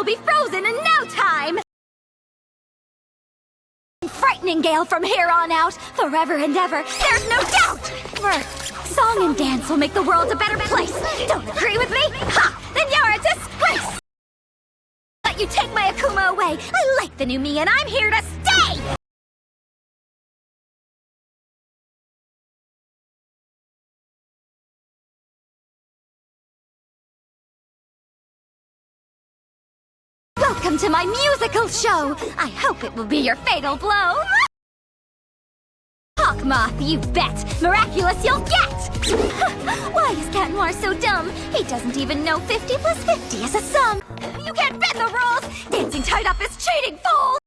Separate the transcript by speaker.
Speaker 1: you'll be frozen in no time! Frightening gale from here on out, forever and ever, there's no doubt! Song and dance will make the world a better place. Don't agree with me? Ha! Then you're a disgrace! Let you take my Akuma away. I like the new me and I'm here to stay! Welcome to my musical show! I hope it will be your fatal blow! Hawkmoth, you bet! Miraculous you'll get! Why is Cat Noir so dumb? He doesn't even know 50 plus 50 is a sum! You can't bend the rules! Dancing tied up is cheating, fool!